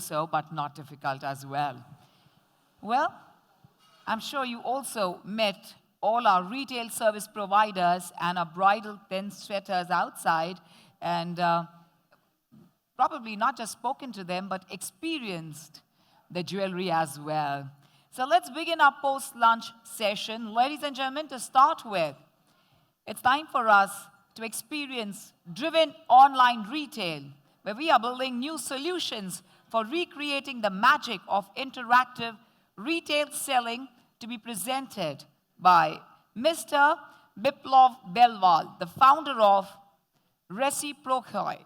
so, but not difficult as well. Well, I'm sure you also met all our retail service providers and our bridal thin sweaters outside, and probably not just spoken to them, but experienced the jewelry as well. So let's begin our post-lunch session. Ladies and gentlemen, to start with, it's time for us to experience driven online retail, where we are building new solutions for recreating the magic of interactive retail selling, to be presented by Mr. Biplove Belwal, the founder of RECIPROCI.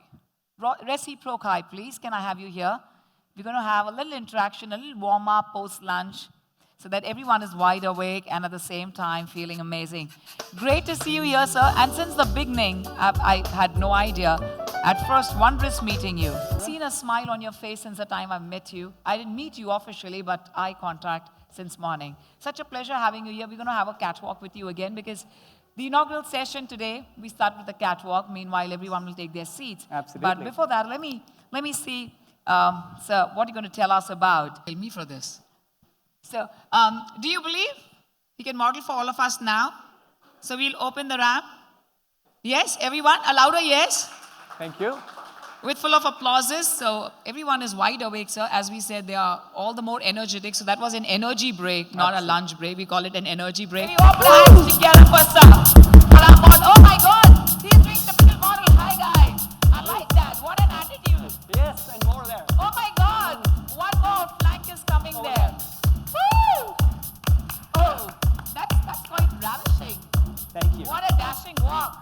RECIPROCI, please, can I have you here? We're going to have a little interaction, a little warm-up post-lunch, so that everyone is wide awake and at the same time feeling amazing. Great to see you here, sir. And since the beginning, I had no idea. At first, wondrous meeting you. Seen a smile on your face since the time I've met you. I didn't meet you officially, but eye contact since morning. Such a pleasure having you here. We're going to have a catwalk with you again, because the inaugural session today, we start with the catwalk. Meanwhile, everyone will take their seats. Absolutely. But before that, let me see, sir, what are you going to tell us about? Tell me for this. So, do you believe he can model for all of us now? So we'll open the ramp. Yes, everyone, a louder yes. Thank you. With full of applauses. So everyone is wide awake, sir. As we said, they are all the more energetic. So that was an energy break, not a lunch break. We call it an energy break. Can you all put our hands together for sir? Oh my God, he's doing typical model. Hi guys, I like that. What an attitude. Yes, and more there. Oh my God, one more flank is coming there. Woo! Oh, that's quite ravishing. Thank you. What a dashing walk.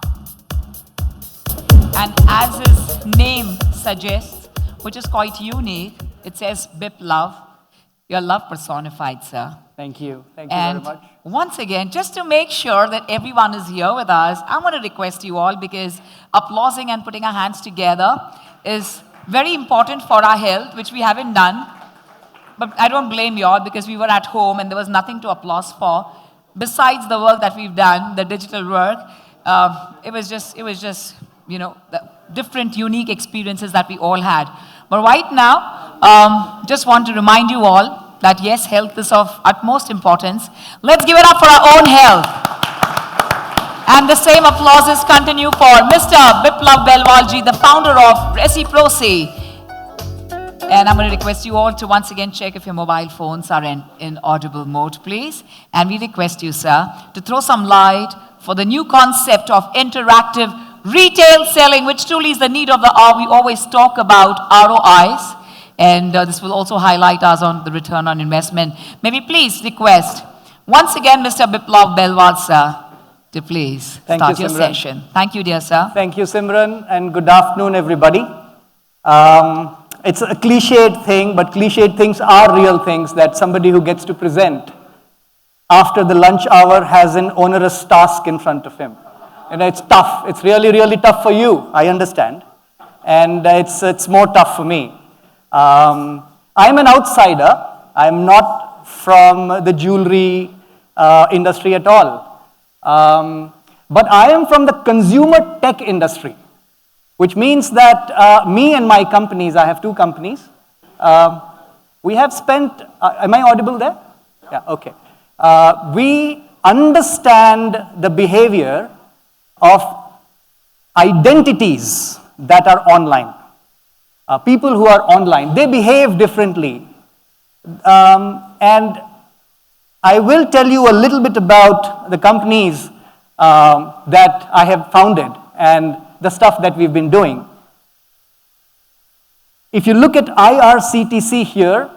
And as his name suggests, which is quite unique, it says Biplove. Your love personified, sir. Thank you. Thank you And very much. once again, just to make sure that everyone is here with us, I want to request you all, because applauding and putting our hands together is very important for our health, which we haven't done. But I don't blame you all, because we were at home and there was nothing to applaud for. Besides the work that we've done, the digital work, it was just, you know, the different, unique experiences that we all had. But right now, just want to remind you all that yes, health is of utmost importance. Let's give it up for our own health. And the same applauses continue for Mr. Biplove Belwalji, the founder of RECIPROCI. And I'm going to request you all to once again check if your mobile phones are in audible mode, please. And we request you, sir, to throw some light for the new concept of interactive retail selling, which truly is the need of the hour. We always talk about ROIs, and this will also highlight us on the return on investment. May we please request, once again, Mr. Biplove Belwal, sir, to please start your session. Thank you, dear sir. Thank you, Simran, and good afternoon, everybody. It's a cliched thing, but cliched things are real things, that somebody who gets to present after the lunch hour has an onerous task in front of him. And it's tough. It's really, really tough for you, I understand. And it's more tough for me. I'm an outsider. I'm not from the jewelry industry at all. But I am from the consumer tech industry, which means that me and my companies, I have two companies, we have spent, am I audible there? Yeah, okay. We understand the behavior of identities that are online. People who are online, they behave differently. And I will tell you a little bit about the companies that I have founded and the stuff that we've been doing. If you look at IRCTC here,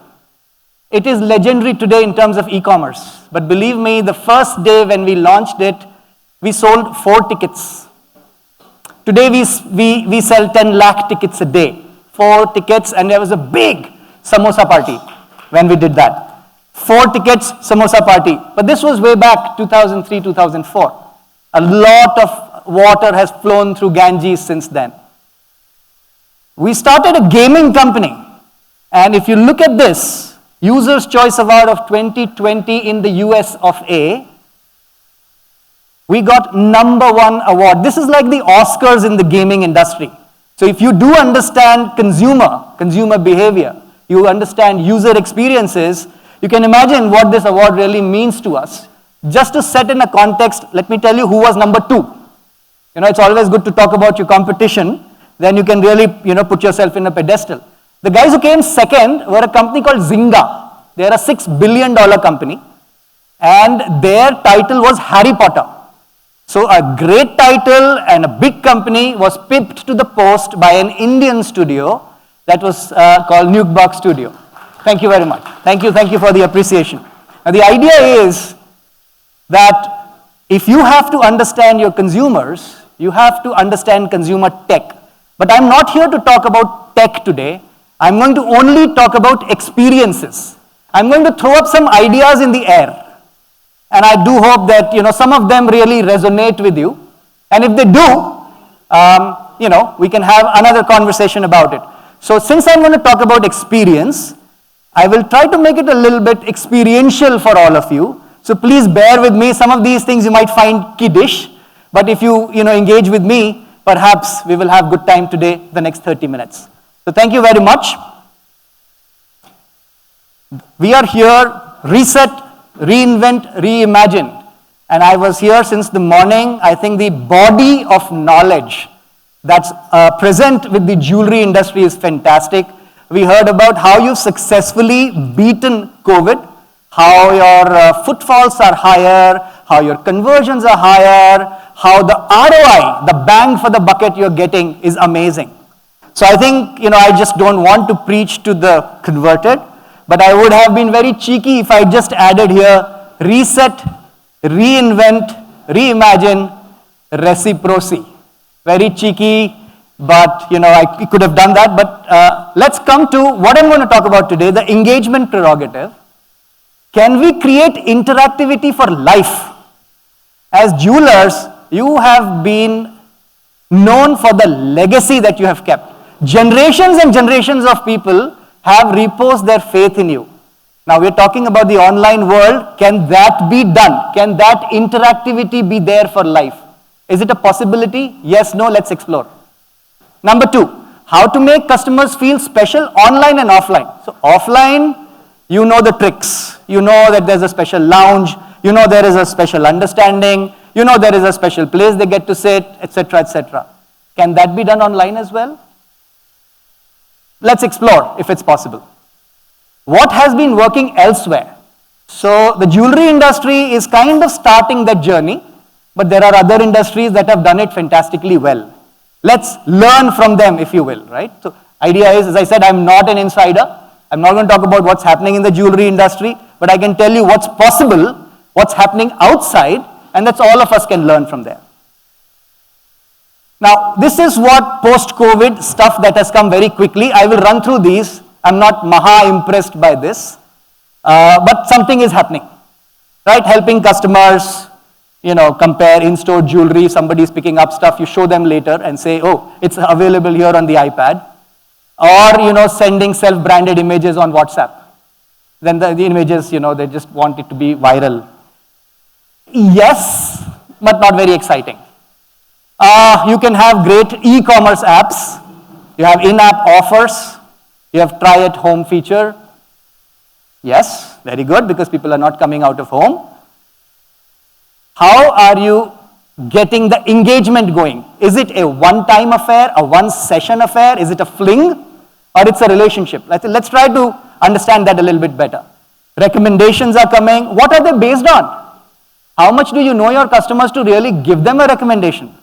it is legendary today in terms of e-commerce. But believe me, the first day when we launched it, we sold 4 tickets. Today we sell 10 lakh tickets a day. 4 tickets, and there was a big samosa party when we did that. 4 tickets, samosa party. But this was way back, 2003, 2004. A lot of water has flown through Ganges since then. We started a gaming company. And if you look at this, User's Choice Award of 2020 in the US of A, we got #1 award. This is like the Oscars in the gaming industry. So if you do understand consumer behavior, you understand user experiences, you can imagine what this award really means to us. Just to set in a context, let me tell you who was number 2. It's always good to talk about your competition, then you can really, put yourself in a pedestal. The guys who came second were a company called Zynga. They're a $6 billion company, and their title was Harry Potter. So a great title and a big company was pipped to the post by an Indian studio that was called Nukebox Studio. Thank you very much. Thank you for the appreciation. Now the idea is that if you have to understand your consumers, you have to understand consumer tech. But I'm not here to talk about tech today. I'm going to only talk about experiences. I'm going to throw up some ideas in the air. And I do hope that, some of them really resonate with you. And if they do, we can have another conversation about it. So since I'm going to talk about experience, I will try to make it a little bit experiential for all of you. So please bear with me. Some of these things you might find kiddish, but if you, engage with me, perhaps we will have good time today, the next 30 minutes. So thank you very much. We are here, reset, reinvent, reimagine. And I was here since the morning. I think the body of knowledge that's present with the jewelry industry is fantastic. We heard about how you've successfully beaten COVID, how your footfalls are higher, how your conversions are higher, how the ROI, the bang for the bucket you're getting is amazing. So I think, I just don't want to preach to the converted, but I would have been very cheeky if I just added here, reset, reinvent, reimagine, RECIPROCI. Very cheeky, but, I could have done that. But let's come to what I'm going to talk about today, the engagement prerogative. Can we create interactivity for life? As jewelers, you have been known for the legacy that you have kept. Generations and generations of people have reposed their faith in you. Now we're talking about the online world. Can that be done? Can that interactivity be there for life? Is it a possibility? Yes, no, let's explore. Number 2, how to make customers feel special online and offline. So offline, you know the tricks. You know that there's a special lounge. You know there is a special understanding. You know there is a special place they get to sit, etc., etc. Can that be done online as well? Let's explore if it's possible. What has been working elsewhere? So the jewelry industry is kind of starting that journey, but there are other industries that have done it fantastically well. Let's learn from them, if you will, right? So idea is, as I said, I'm not an insider. I'm not going to talk about what's happening in the jewelry industry, but I can tell you what's possible, what's happening outside, and that's all of us can learn from there. Now, this is what post-COVID stuff that has come very quickly. I will run through these. I'm not maha impressed by this, but something is happening, right? Helping customers, compare in-store jewelry. Somebody's picking up stuff. You show them later and say, oh, it's available here on the iPad. Or, sending self-branded images on WhatsApp. Then the images, they just want it to be viral. Yes, but not very exciting. You can have great e-commerce apps. You have in-app offers. You have try-at-home feature. Yes, very good, because people are not coming out of home. How are you getting the engagement going? Is it a one-time affair, a one-session affair? Is it a fling, or it's a relationship? Let's try to understand that a little bit better. Recommendations are coming. What are they based on? How much do you know your customers to really give them a recommendation?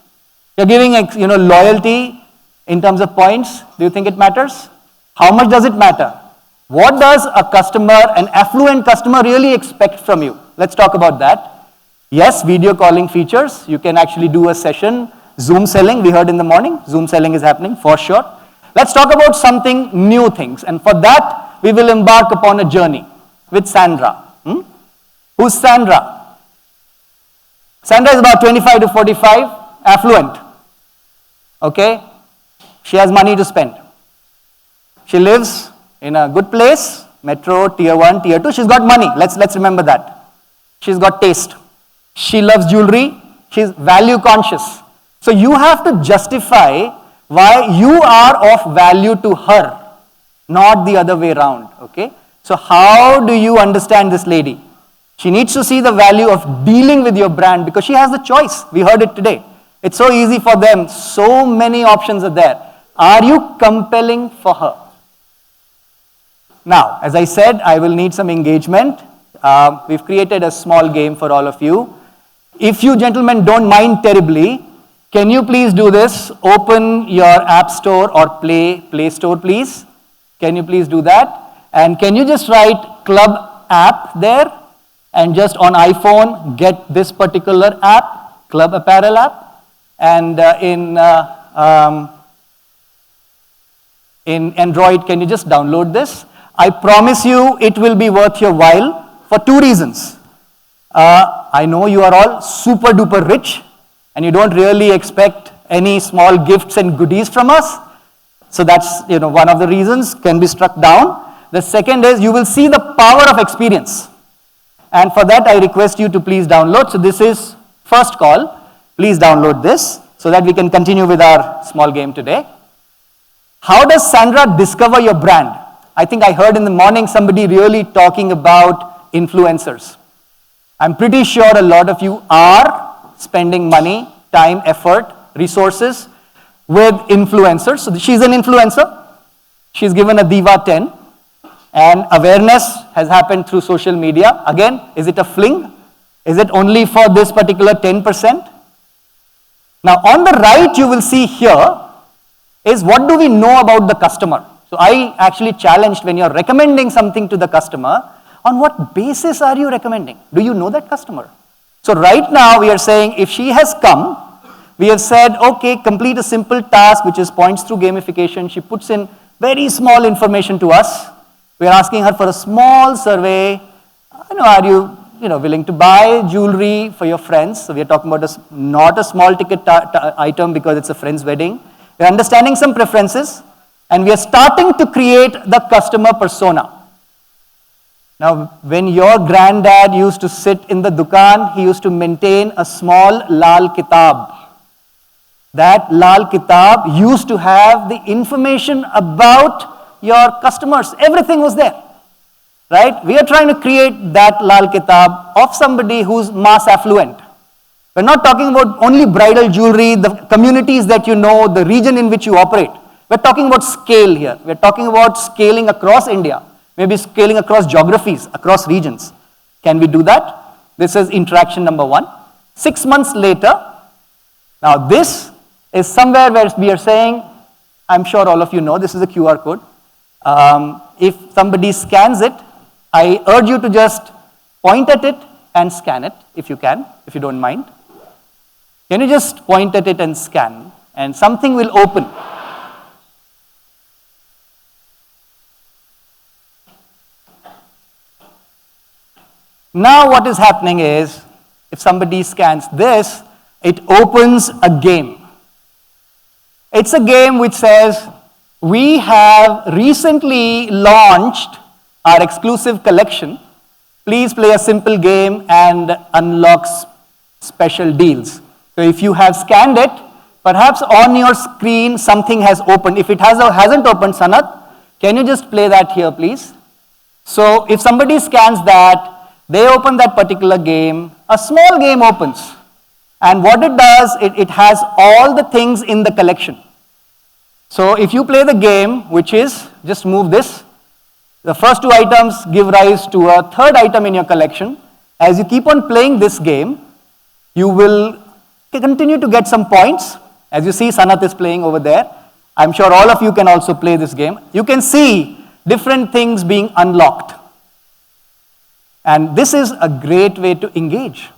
You're giving, loyalty in terms of points. Do you think it matters? How much does it matter? What does a customer, an affluent customer, really expect from you? Let's talk about that. Yes, video calling features. You can actually do a session. Zoom selling, we heard in the morning. Zoom selling is happening for sure. Let's talk about something new things. And for that, we will embark upon a journey with Sandra. Who's Sandra? Sandra is about 25 to 45, affluent. Okay? She has money to spend. She lives in a good place, metro, tier 1, tier 2. She's got money. Let's remember that. She's got taste. She loves jewelry. She's value conscious. So you have to justify why you are of value to her. not the other way around, okay? So how do you understand this lady? She needs to see the value of dealing with your brand because she has the choice. We heard it today. It's so easy for them. So many options are there. Are you compelling for her? Now, as I said, I will need some engagement. We've created a small game for all of you. If you gentlemen don't mind terribly, can you please do this? Open your App Store or Play Store, please. Can you please do that? And can you just write Club app there? And just on iPhone, get this particular app, Club Apparel app. And in Android, can you just download this? I promise you it will be worth your while for two reasons. I know you are all super duper rich and you don't really expect any small gifts and goodies from us. So that's one of the reasons, can be struck down. The second is you will see the power of experience. And for that I request you to please download. So this is first call. Please download this so that we can continue with our small game today. How does Sandra discover your brand? I think I heard in the morning somebody really talking about influencers. I'm pretty sure a lot of you are spending money, time, effort, resources with influencers. So she's an influencer. She's given a Diva 10. And awareness has happened through social media. Again, is it a fling? Is it only for this particular 10%? Now on the right you will see here is what do we know about the customer. So I actually challenged when you're recommending something to the customer, on what basis are you recommending? Do you know that customer? So right now we are saying if she has come, we have said, okay, complete a simple task which is points through gamification. She puts in very small information to us. We are asking her for a small survey. Are you willing to buy jewelry for your friends? So we are talking about not a small ticket item because it's a friend's wedding. We are understanding some preferences and we are starting to create the customer persona. Now, when your granddad used to sit in the dukan, he used to maintain a small lal kitab. That lal kitab used to have the information about your customers. Everything was there, right? We are trying to create that lal kitab of somebody who's mass affluent. We're not talking about only bridal jewelry, the communities that you know, the region in which you operate. We're talking about scale here. We're talking about scaling across India, maybe scaling across geographies, across regions. Can we do that? This is interaction number 1. 6 months later, now this is somewhere where we are saying, I'm sure all of you know, this is a QR code. If somebody scans it, I urge you to just point at it and scan it, if you can, if you don't mind. Can you just point at it and scan, and something will open. Now what is happening is, if somebody scans this, it opens a game. It's a game which says, we have recently launched our exclusive collection. Please play a simple game and unlock special deals. So if you have scanned it, perhaps on your screen something has opened. If it hasn't opened, Sanat, can you just play that here, please? So if somebody scans that, they open that particular game, a small game opens. And what it does, it has all the things in the collection. So if you play the game, which is, just move this, the first 2 items give rise to a 3rd item in your collection. As you keep on playing this game, you will continue to get some points. As you see, Sanat is playing over there. I'm sure all of you can also play this game. You can see different things being unlocked. And this is a great way to engage.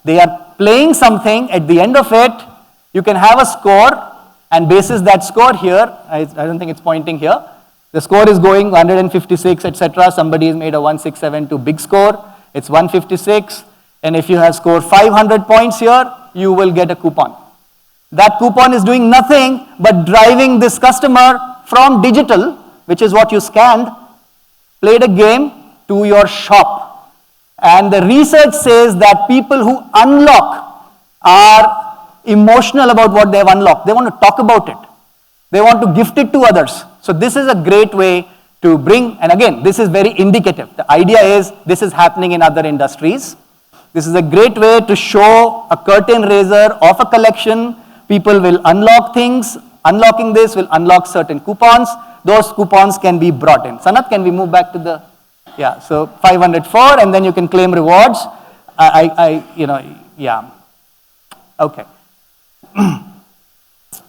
They are playing something, at the end of it, you can have a score, and basis that score here, I don't think it's pointing here, the score is going 156, etc. Somebody has made a 1672 big score, it's 156, and if you have scored 500 points here, you will get a coupon. That coupon is doing nothing but driving this customer from digital, which is what you scanned, played a game, to your shop. And the research says that people who unlock are emotional about what they have unlocked. They want to talk about it. They want to gift it to others. So this is a great way to bring, and again, this is very indicative. The idea is this is happening in other industries. This is a great way to show a curtain raiser of a collection. People will unlock things. Unlocking this will unlock certain coupons. Those coupons can be brought in. Sanat, can we move back to the, yeah, so 504, and then you can claim rewards. Yeah. Okay.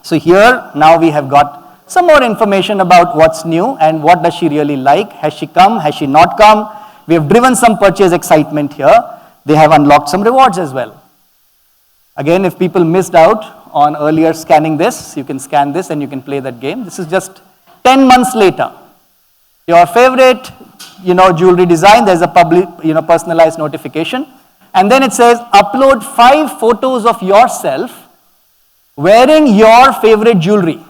So here, now we have got some more information about what's new and what does she really like. Has she come? Has she not come? We have driven some purchase excitement here. They have unlocked some rewards as well. Again, if people missed out on earlier scanning this, you can scan this and you can play that game. This is just 10 months later. Your favorite, jewelry design, there's a public, personalized notification. And then it says, upload 5 photos of yourself wearing your favorite jewelry.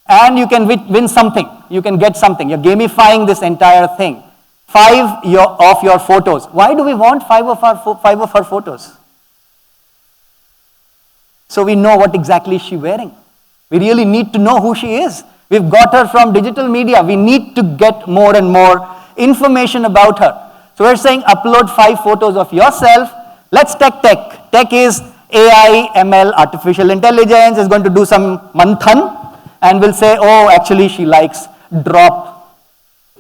And you can win something. You can get something. You're gamifying this entire thing. 5 of your photos. Why do we want 5 of her photos? So we know what exactly is she wearing. We really need to know who she is. We've got her from digital media. We need to get more and more information about her. So we're saying upload 5 photos of yourself. Let's tech. Tech is AI, ML, artificial intelligence is going to do some manthan and will say, oh, actually she likes drop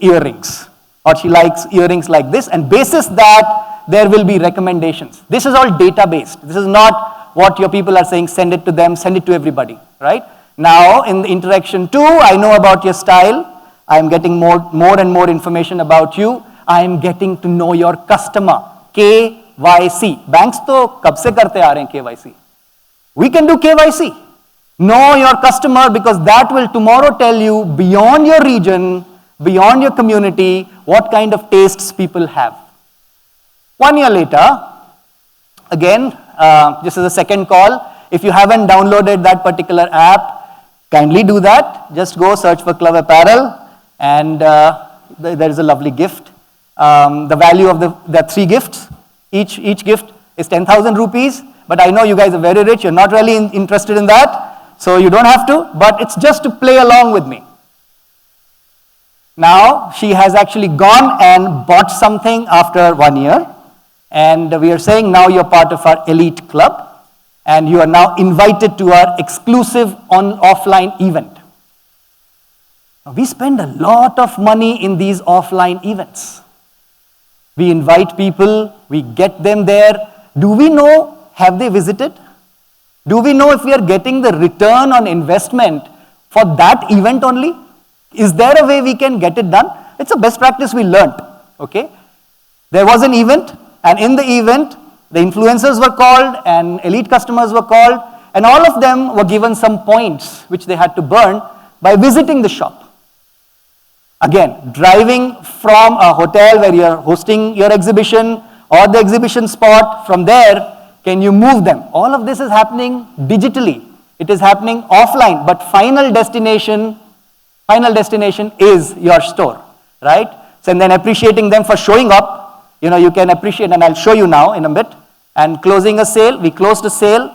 earrings or she likes earrings like this, and basis that there will be recommendations. This is all data-based. This is not what your people are saying, send it to them, send it to everybody, right? Now, in the interaction 2, I know about your style. I'm getting more and more information about you. I'm getting to know your customer. KYC. Banks to kab se karte aa rahe hain KYC. We can do KYC. Know your customer, because that will tomorrow tell you beyond your region, beyond your community, what kind of tastes people have. 1 year later, again, this is a second call. If you haven't downloaded that particular app, kindly do that. Just go search for Club Apparel, and there is a lovely gift. The value of the 3 gifts, each gift is 10,000 rupees, but I know you guys are very rich, you're not really interested in that, so you don't have to, but it's just to play along with me. Now, she has actually gone and bought something after 1 year, and we are saying now you're part of our elite club, and you are now invited to our exclusive offline event. Now, we spend a lot of money in these offline events. We invite people, we get them there. Do we know, have they visited? Do we know if we are getting the return on investment for that event only? Is there a way we can get it done? It's a best practice we learned, okay? There was an event, and in the event, the influencers were called and elite customers were called, and all of them were given some points which they had to burn by visiting the shop. Again, driving from a hotel where you're hosting your exhibition or the exhibition spot, from there, can you move them? All of this is happening digitally. It is happening offline, but final destination is your store, right? So, and then appreciating them for showing up, you can appreciate, and I'll show you now in a bit. And closing a sale, we closed a sale,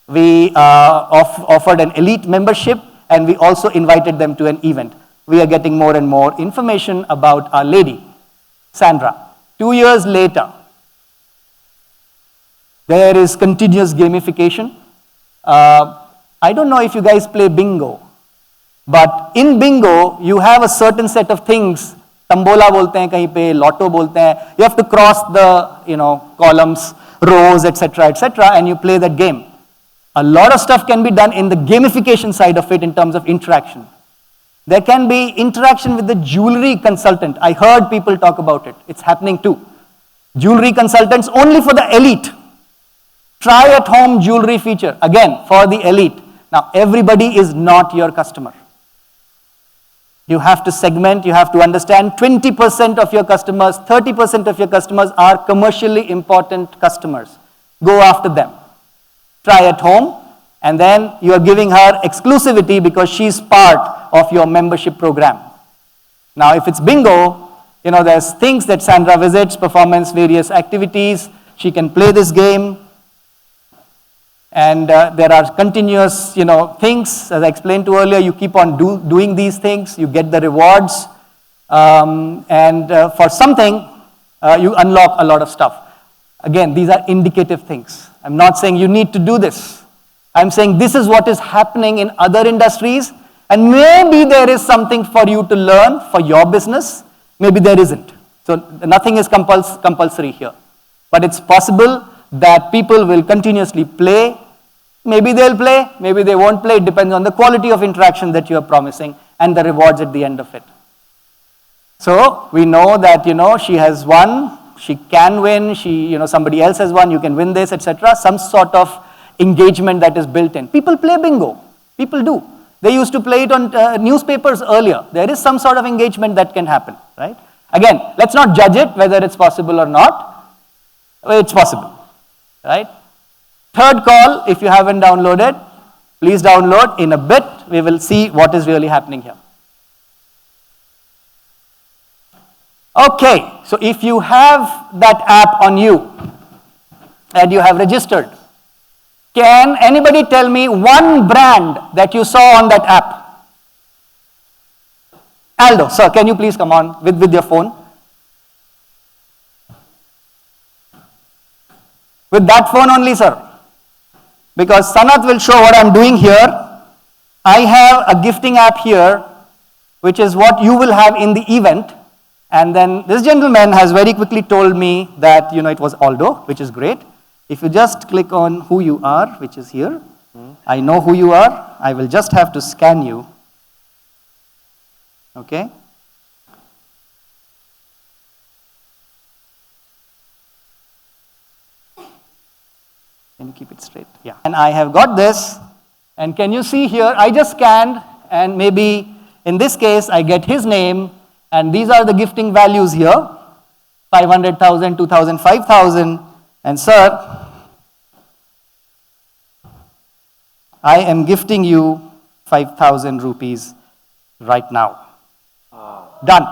we offered an elite membership, and we also invited them to an event. We are getting more and more information about our lady, Sandra. 2 years later, there is continuous gamification. I don't know if you guys play bingo, but in bingo, you have a certain set of things. Tambola bolte hain kahin pe, lotto bolte hain. You have to cross the, columns, rows, etc., and you play that game. A lot of stuff can be done in the gamification side of it in terms of interaction. There can be interaction with the jewelry consultant. I heard people talk about it. It's happening too. Jewelry consultants only for the elite. Try at home jewelry feature, again, for the elite. Now, everybody is not your customer. You have to segment, you have to understand 20% of your customers, 30% of your customers are commercially important customers. Go after them. Try at home, and then you are giving her exclusivity because she's part of your membership program. Now, if it's bingo, there's things that Sandra visits, performance, various activities. She can play this game. And there are continuous, things. As I explained to earlier, you keep on doing these things, you get the rewards, and for something, you unlock a lot of stuff. Again, these are indicative things. I'm not saying you need to do this. I'm saying this is what is happening in other industries, and maybe there is something for you to learn for your business. Maybe there isn't. So nothing is compulsory here. But it's possible that people will continuously play. Maybe they'll play, maybe they won't play. It depends on the quality of interaction that you are promising and the rewards at the end of it. So we know that, she has won, she can win, somebody else has won, you can win this, etc. Some sort of engagement that is built in. People play bingo. People do. They used to play it on newspapers earlier. There is some sort of engagement that can happen, right? Again, let's not judge it whether it's possible or not. It's possible, right? Third call, if you haven't downloaded, please download. In a bit, we will see what is really happening here. Okay, so if you have that app on you and you have registered, can anybody tell me one brand that you saw on that app? Aldo, sir, can you please come on with your phone? With that phone only, sir. Because Sanath will show what I'm doing here. I have a gifting app here, which is what you will have in the event. And then this gentleman has very quickly told me that, it was Aldo, which is great. If you just click on who you are, which is here, I know who you are. I will just have to scan you. Okay? Can you keep it straight? Yeah. And I have got this. And can you see here, I just scanned, and maybe in this case, I get his name, and these are the gifting values here, 500,000, 2,000, 5,000. And sir, I am gifting you 5,000 rupees right now. Done.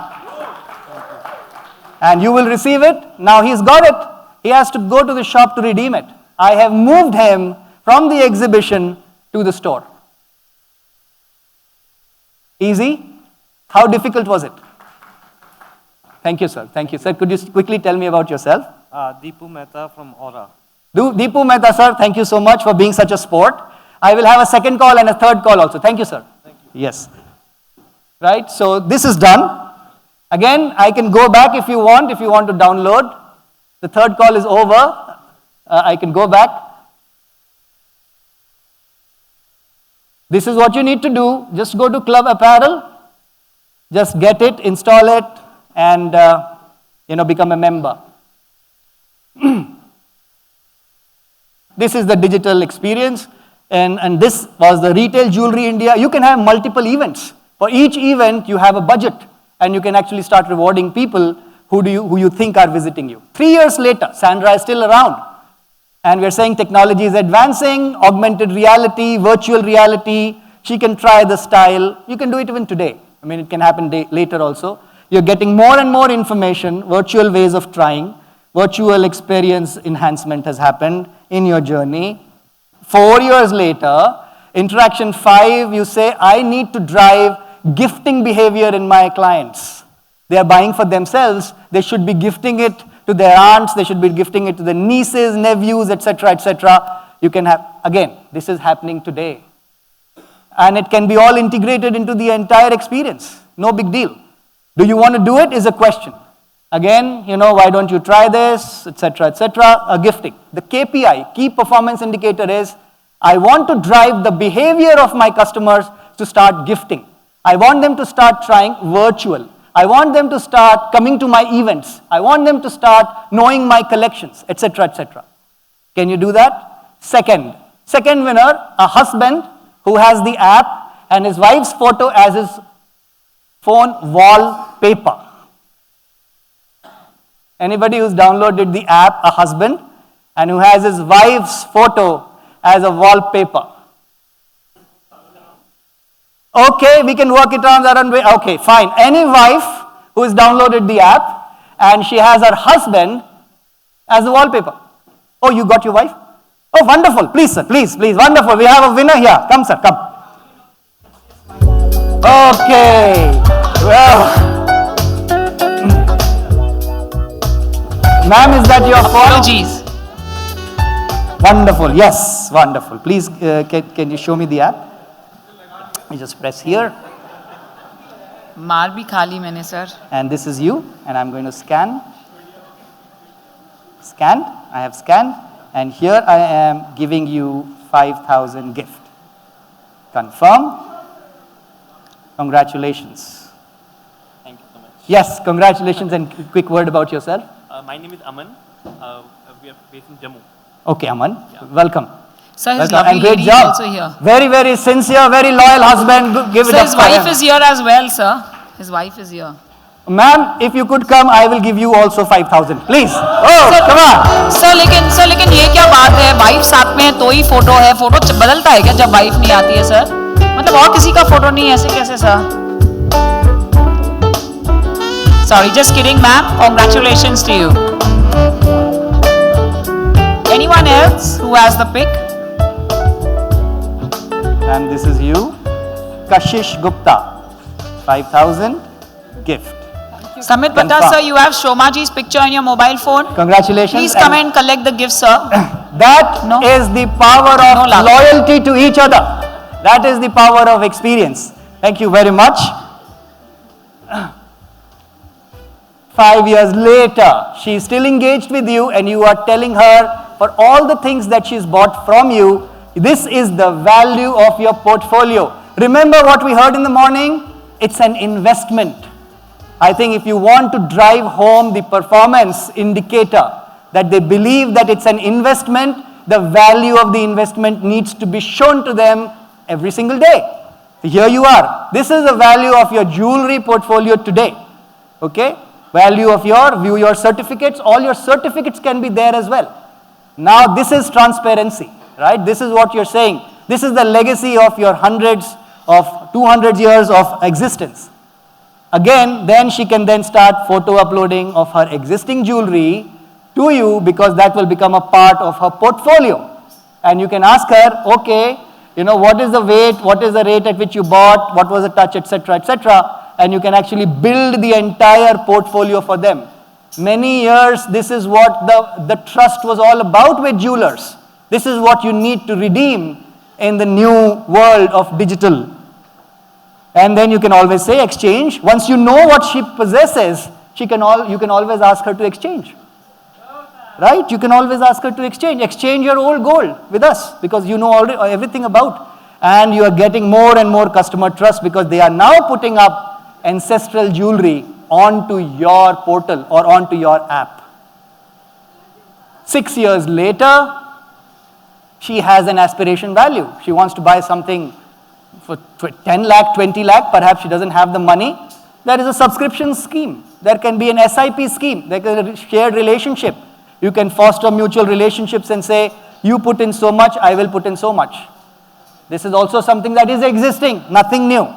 And you will receive it. Now he's got it. He has to go to the shop to redeem it. I have moved him from the exhibition to the store. Easy? How difficult was it? Thank you, sir. Thank you, sir. Could you quickly tell me about yourself? Deepu Mehta from Aura. Deepu Mehta, sir, thank you so much for being such a sport. I will have a second call and a third call also. Thank you, sir. Thank you. Yes. Right, so this is done. Again, I can go back if you want to download. The third call is over. I can go back. This is what you need to do. Just go to Club Apparel. Just get it, install it, and become a member. This is the digital experience, and this was the Retail Jewelry India. You can have multiple events. For each event, you have a budget, and you can actually start rewarding people who you think are visiting you. 3 years later, Sandra is still around, and we're saying technology is advancing, augmented reality, virtual reality. She can try the style. You can do it even today. I mean, it can happen later also. You're getting more and more information, virtual ways of trying. Virtual experience enhancement has happened in your journey. 4 years later, interaction 5, you say, I need to drive gifting behavior in my clients. They are buying for themselves. They should be gifting it to their aunts. They should be gifting it to the nieces, nephews, etc., etc. You can have, again, this is happening today. And it can be all integrated into the entire experience. No big deal. Do you want to do it is a question. Again, why don't you try this, etc., etc. Gifting. The KPI, key performance indicator is, I want to drive the behavior of my customers to start gifting. I want them to start trying virtual. I want them to start coming to my events. I want them to start knowing my collections, etc., etc. Can you do that? Second winner, a husband who has the app and his wife's photo as his phone wallpaper. Anybody who's downloaded the app, a husband, and who has his wife's photo as a wallpaper. Okay, we can work it on that way. Okay, fine. Any wife who has downloaded the app and she has her husband as a wallpaper. Oh, you got your wife? Oh, wonderful. Please, sir. Please, please. Wonderful. We have a winner here. Come, sir. Come. Okay. Well. Ma'am, is that your phone? Apologies. Wonderful. Yes, wonderful. Please, can you show me the app? You just press here. मार भी खा ली मैंने sir. And this is you. And I'm going to scan. Scanned. I have scanned. And here I am giving you 5,000 gift. Confirm. Congratulations. Thank you so much. Yes, congratulations, and quick word about yourself. My name is Aman. We are based in Jammu. Okay, Aman. Welcome. Sir, his Welcome. lovely And great lady is job. also here. Very, very sincere, very loyal husband. Give it Sir, up his for wife him. is here as well, sir. His wife is here. Ma'am, if you could come, I will give you also 5,000. Please. Oh, Sir, come on. Sir लेकिन ये क्या बात है? Wife साथ में है तो ही photo है. फोटो बदलता है क्या जब वाइफ नहीं आती है सर? मतलब और किसी का फोटो नहीं है ऐसे कैसे sir? Sorry, just kidding, ma'am. Congratulations to you. Anyone else who has the pic? And this is you. Kashish Gupta. 5,000 gift. Samit Bhatta, Confirm. sir, you have Shomaji's picture on your mobile phone. Congratulations. Please come and collect the gift, sir. That No. is the power of No love. loyalty to each other. That is the power of experience. Thank you very much. 5 years later, she is still engaged with you and you are telling her for all the things that she's bought from you, this is the value of your portfolio. Remember what we heard in the morning? It's an investment. I think if you want to drive home the performance indicator, that they believe that it's an investment, the value of the investment needs to be shown to them every single day. Here you are. This is the value of your jewelry portfolio today. Okay? Value of your certificates. All your certificates can be there as well. Now this is transparency, right? This is what you're saying. This is the legacy of your hundreds of 200 years of existence. Again, then she can then start photo uploading of her existing jewelry to you because that will become a part of her portfolio. And you can ask her, okay, what is the weight, what is the rate at which you bought, what was the touch, etc., etc. And you can actually build the entire portfolio for them. Many years, this is what the trust was all about with jewelers. This is what you need to redeem in the new world of digital. And then you can always say exchange. Once you know what she possesses, you can always ask her to exchange. Right? You can always ask her to exchange. Exchange your old gold with us because you know already everything about. And you are getting more and more customer trust because they are now putting up ancestral jewelry onto your portal or onto your app. 6 years later, she has an aspiration value. She wants to buy something for 10 lakh, 20 lakh, perhaps she doesn't have the money. There is a subscription scheme. There can be an SIP scheme. There can be a shared relationship. You can foster mutual relationships and say, you put in so much, I will put in so much. This is also something that is existing, nothing new.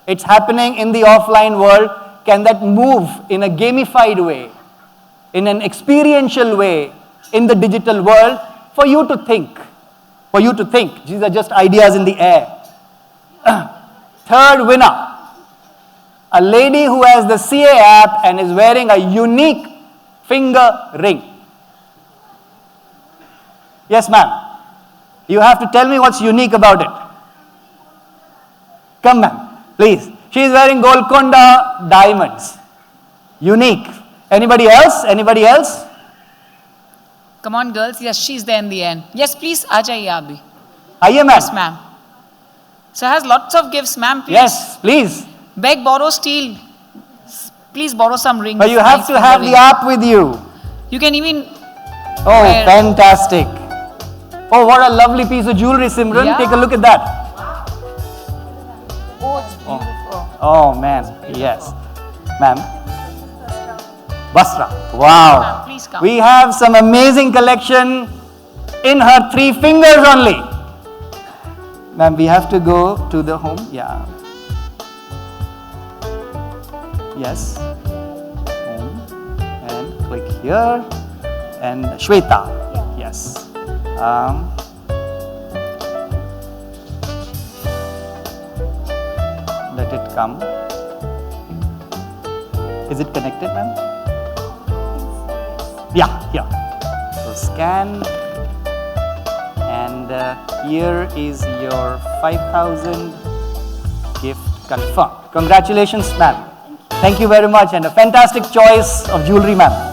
It's happening in the offline world. Can that move in a gamified way, in an experiential way, in the digital world? For you to think. For you to think. These are just ideas in the air. Third winner. A lady who has the CA app and is wearing a unique finger ring. Yes, ma'am. You have to tell me what's unique about it. Come, ma'am, please. She is wearing Golconda diamonds. Unique. Anybody else? Anybody else? Come on, girls. Yes, she's there in the end. Yes, please. आ जाइए आप भी. Aye, ma'am. Yes, ma'am. So has lots of gifts, ma'am. Please. Yes, please. Beg, borrow, steal. Please borrow some rings. But you have Nice to have finger the ring. app with you. You can even. Oh, wear- fantastic. Oh, what a lovely piece of jewelry, Simran. Yeah. Take a look at that. Oh, it's beautiful. Oh, man. Yes. Ma'am. Basra. Wow. Ma'am, please come. We have some amazing collection in her 3 fingers only. Ma'am, we have to go to the home. Yeah. Yes. Home. And click here. And Shweta. Yes. Um, let it come. Is it connected, ma'am? Yeah, here. So scan, and here is your 5,000 gift confirmed. Congratulations, ma'am. Thank you very much, and a fantastic choice of jewelry, ma'am.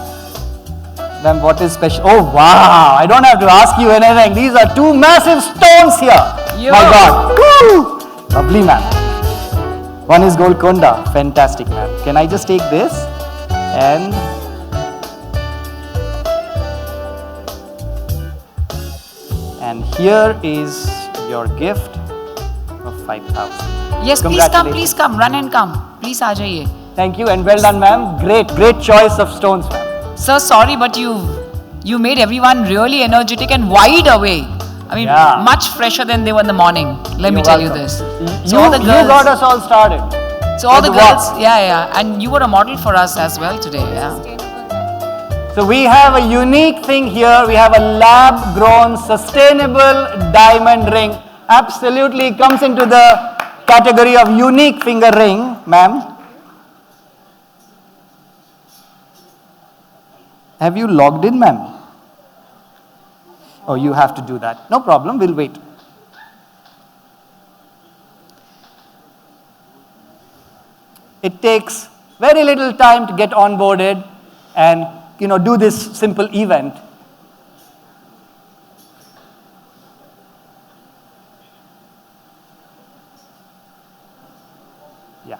Ma'am, what is special? Oh, wow, I don't have to ask you anything. These are two massive stones here. Yo. My God. Woo! Lovely, ma'am. One is Golconda. Fantastic, ma'am. Can I just take this and here is your gift of 5,000. Yes, please come, run and come. Please aa jaiye. Thank you and well done, ma'am. Great choice of stones, ma'am. Sir, sorry, but you made everyone really energetic and wide awake. I mean, Yeah. much fresher than they were in the morning. Let me You're tell you welcome. this. You, all the girls, you got us all started. so all the With girls, what? yeah, and you were a model for us as well today. Yeah. So we have a unique thing here. We have a lab-grown, sustainable diamond ring. Absolutely comes into the category of unique finger ring, ma'am. Have you logged in, ma'am? Oh, you have to do that. No problem, we'll wait. It takes very little time to get onboarded and do this simple event. Yeah.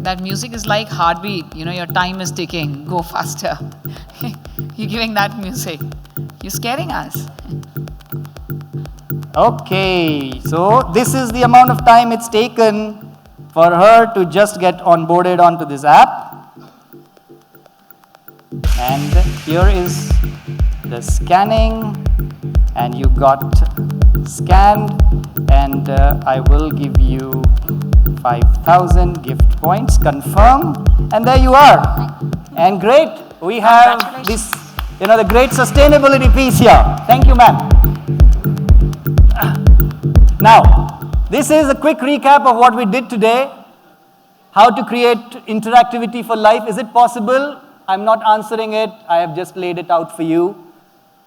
That music is like heartbeat. Your time is ticking. Go faster. You're giving that music. You're scaring us. Okay, so this is the amount of time it's taken for her to just get onboarded onto this app. And here is the scanning, and you got scanned, and I will give you 5,000 gift points. Confirm, and there you are. And great, we have this, the great sustainability piece here. Thank you, ma'am. Now, this is a quick recap of what we did today. How to create interactivity for life. Is it possible? I'm not answering it. I have just laid it out for you.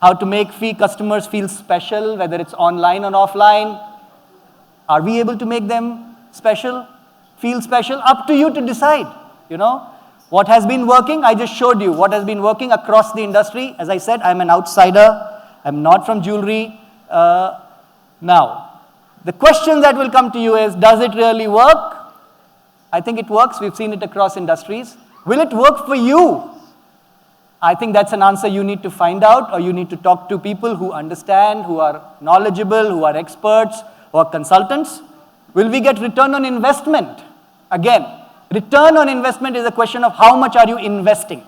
How to make customers feel special, whether it's online or offline. Are we able to make them special, feel special? Up to you to decide, What has been working, I just showed you what has been working across the industry. As I said, I'm an outsider. I'm not from jewelry. Now, the question that will come to you is, does it really work? I think it works. We've seen it across industries. Will it work for you? I think that's an answer you need to find out, or you need to talk to people who understand, who are knowledgeable, who are experts, who are consultants. Will we get return on investment? Again, return on investment is a question of how much are you investing.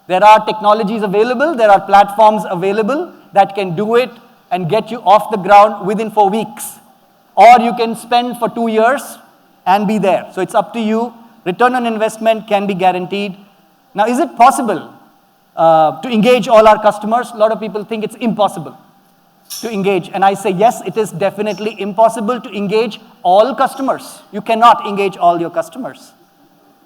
There are technologies available, there are platforms available that can do it and get you off the ground within 4 weeks. Or you can spend for 2 years and be there. So it's up to you. Return on investment can be guaranteed. Now, is it possible to engage all our customers? A lot of people think it's impossible to engage. And I say, yes, it is definitely impossible to engage all customers. You cannot engage all your customers.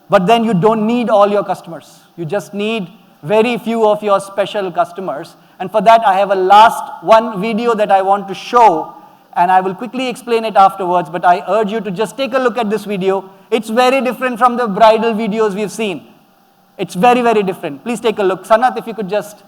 But then you don't need all your customers. You just need very few of your special customers. And for that, I have a last one video that I want to show. And I will quickly explain it afterwards. But I urge you to just take a look at this video. It's very different from the bridal videos we've seen. It's very, very different. Please take a look. Sanat, if you could just...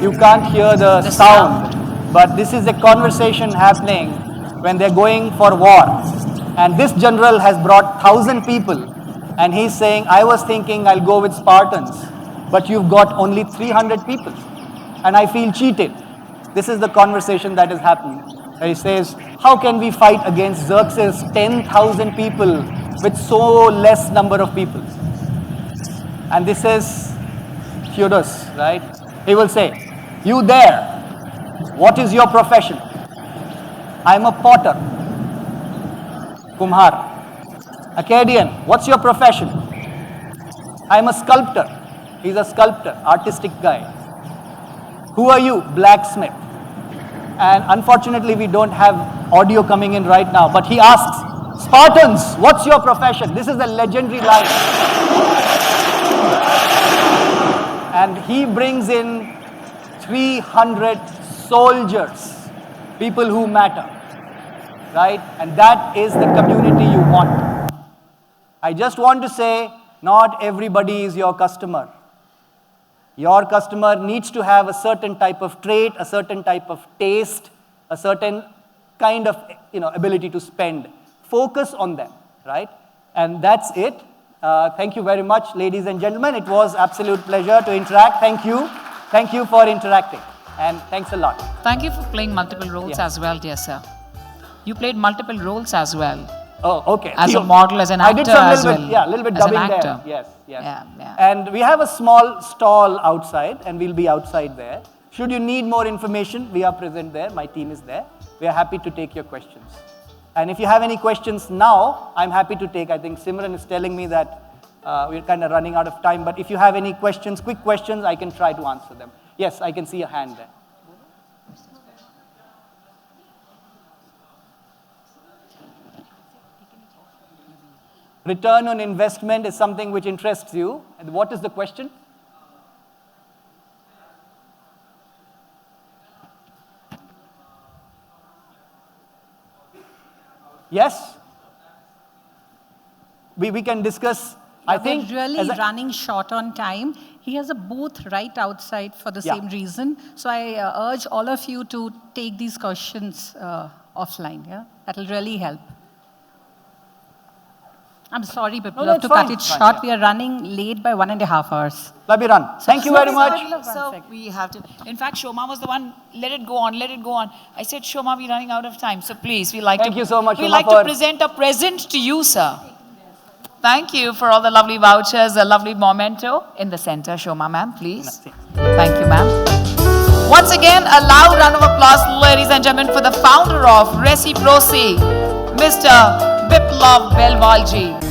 You can't hear the sound, but this is a conversation happening when they're going for war. And this general has brought 1,000 people. And he's saying, I was thinking I'll go with Spartans, but you've got only 300 people. And I feel cheated. This is the conversation that is happening. And he says, how can we fight against Xerxes' 10,000 people with so less number of people? And this is Theodus, right? He will say, you there, what is your profession? I'm a potter. Kumhar. Akkadian, what's your profession? I'm a sculptor. He's a sculptor, artistic guy. Who are you? Blacksmith. And unfortunately, we don't have audio coming in right now, but he asks, Spartans, what's your profession? This is the legendary line. And he brings in 300 soldiers, people who matter, right? And that is the community you want. I just want to say, not everybody is your customer. Your customer needs to have a certain type of trait, a certain type of taste, a certain kind of ability to spend. Focus on them, right? And that's it. Thank you very much, ladies and gentlemen. It was absolute pleasure to interact. Thank you. Thank you for interacting. And thanks a lot. Thank you for playing multiple roles as well, dear sir. You played multiple roles as well. Oh, okay. As a model, as an actor, I did some as little well. bit, a little bit As an dubbing actor. there. Yes, yes. Yeah. And we have a small stall outside, and we'll be outside there. Should you need more information, we are present there. My team is there. We are happy to take your questions. And if you have any questions now, I'm happy to take. I think Simran is telling me that we're kind of running out of time. But if you have any questions, quick questions, I can try to answer them. Yes, I can see a hand there. Return on investment is something which interests you. And what is the question? Yes? We can discuss. I think we're really running short on time. He has a booth right outside for the same reason. So I urge all of you to take these questions offline. Yeah, that'll really help. I'm sorry, Biplove, to cut it short. We are running late by 1.5 hours. Let me run. Thank you very much. So we have to. In fact, Shoma was the one. Let it go on. Let it go on. I said, Shoma, we're running out of time. So please, we like Thank you so much, we Shoma, like to present a present to you, sir. Thank you for all the lovely vouchers, a lovely memento in the center. Shoma, ma'am, please. Thank you, ma'am. Once again, a loud round of applause, ladies and gentlemen, for the founder of RECIPROCI, Mr. Biplove Belwal ji.